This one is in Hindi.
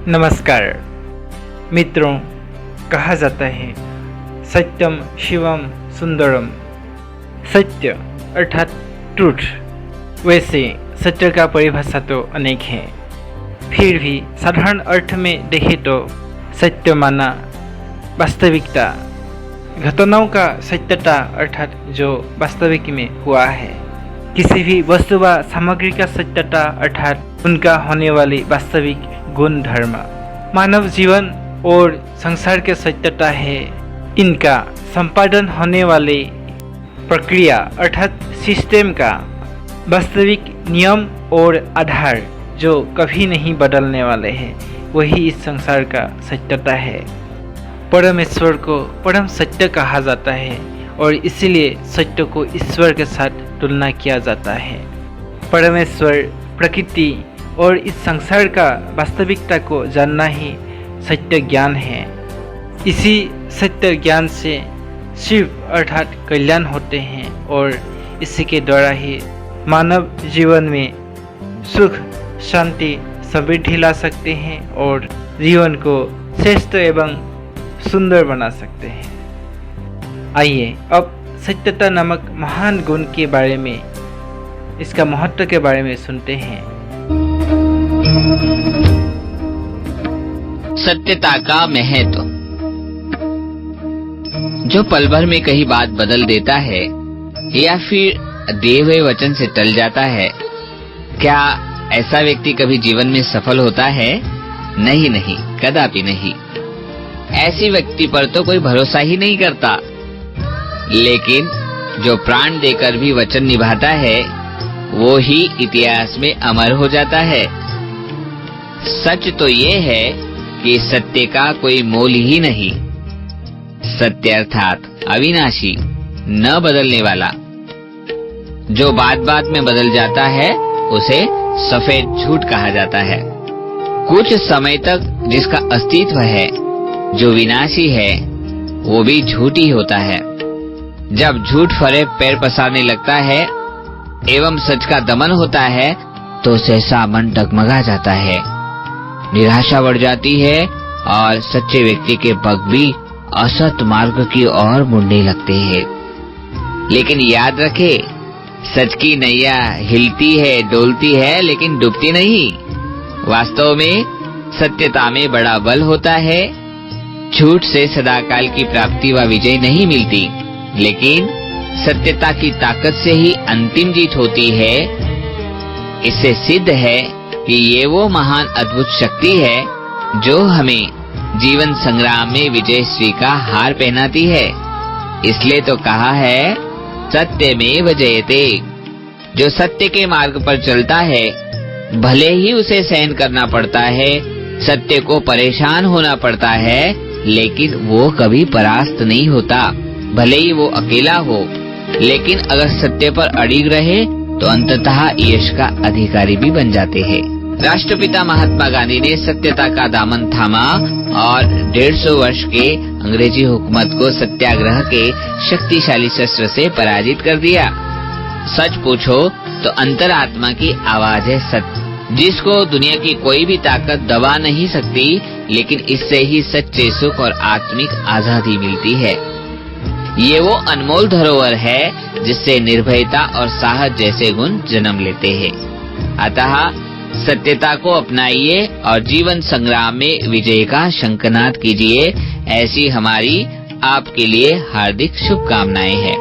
नमस्कार मित्रों, कहा जाता है सत्यम शिवम सुंदरम। सत्य अर्थात ट्रूथ। वैसे सत्य का परिभाषा तो अनेक है, फिर भी साधारण अर्थ में देखें तो सत्य माना वास्तविकता, घटनाओं का सत्यता अर्थात जो वास्तविक में हुआ है। किसी भी वस्तु व सामग्री का सत्यता अर्थात उनका होने वाली वास्तविक गुण धर्म। मानव जीवन और संसार के सत्यता है इनका संपादन होने वाले प्रक्रिया अर्थात सिस्टम का वास्तविक नियम और आधार जो कभी नहीं बदलने वाले हैं, वही इस संसार का सत्यता है। परमेश्वर को परम सत्य कहा जाता है और इसीलिए सत्य को ईश्वर के साथ तुलना किया जाता है। परमेश्वर, प्रकृति और इस संसार का वास्तविकता को जानना ही सत्य ज्ञान है। इसी सत्य ज्ञान से शिव अर्थात कल्याण होते हैं और इसी के द्वारा ही मानव जीवन में सुख, शांति, समृद्धि ला सकते हैं और जीवन को श्रेष्ठ एवं सुंदर बना सकते हैं। आइए अब सत्यता नामक महान गुण के बारे में, इसका महत्व के बारे में सुनते हैं। सत्यता का महत्व। जो पल भर में कहीं बात बदल देता है या फिर दिए हुए वचन से टल जाता है, क्या ऐसा व्यक्ति कभी जीवन में सफल होता है? नहीं, कदापि नहीं। ऐसी व्यक्ति पर तो कोई भरोसा ही नहीं करता। लेकिन जो प्राण देकर भी वचन निभाता है, वो ही इतिहास में अमर हो जाता है। सच तो ये है कि सत्य का कोई मोल ही नहीं। सत्य अर्थात अविनाशी, न बदलने वाला। जो बात बात में बदल जाता है उसे सफेद झूठ कहा जाता है। कुछ समय तक जिसका अस्तित्व है, जो विनाशी है, वो भी झूठ ही होता है। जब झूठ फरे पैर पसारने लगता है एवं सच का दमन होता है तो सहसा मन डगमगा जाता है, निराशा बढ़ जाती है और सच्चे व्यक्ति के पग भी असत मार्ग की ओर मुड़ने लगते हैं। लेकिन याद रखे, सच की नैया हिलती है, डोलती है, लेकिन डूबती नहीं। वास्तव में सत्यता में बड़ा बल होता है। झूठ से सदाकाल की प्राप्ति व विजय नहीं मिलती, लेकिन सत्यता की ताकत से ही अंतिम जीत होती है। इससे सिद्ध है कि ये वो महान अद्भुत शक्ति है जो हमें जीवन संग्राम में विजयश्री का हार पहनाती है। इसलिए तो कहा है सत्यमेव जयते। जो सत्य के मार्ग पर चलता है, भले ही उसे सहन करना पड़ता है, सत्य को परेशान होना पड़ता है, लेकिन वो कभी परास्त नहीं होता। भले ही वो अकेला हो, लेकिन अगर सत्य पर अड़िग रहे तो अंततः यश का अधिकारी भी बन जाते हैं। राष्ट्रपिता महात्मा गांधी ने सत्यता का दामन थामा और 150 वर्ष के अंग्रेजी हुकूमत को सत्याग्रह के शक्तिशाली शस्त्र से पराजित कर दिया। सच पूछो तो अंतरात्मा की आवाज है सत्य, जिसको दुनिया की कोई भी ताकत दबा नहीं सकती। लेकिन इससे ही सच्चे सुख और आत्मिक आजादी मिलती है। ये वो अनमोल धरोहर है जिससे निर्भयता और साहस जैसे गुण जन्म लेते हैं। अतः सत्यता को अपनाइए और जीवन संग्राम में विजय का शंखनाद कीजिए। ऐसी हमारी आपके लिए हार्दिक शुभकामनाएं हैं।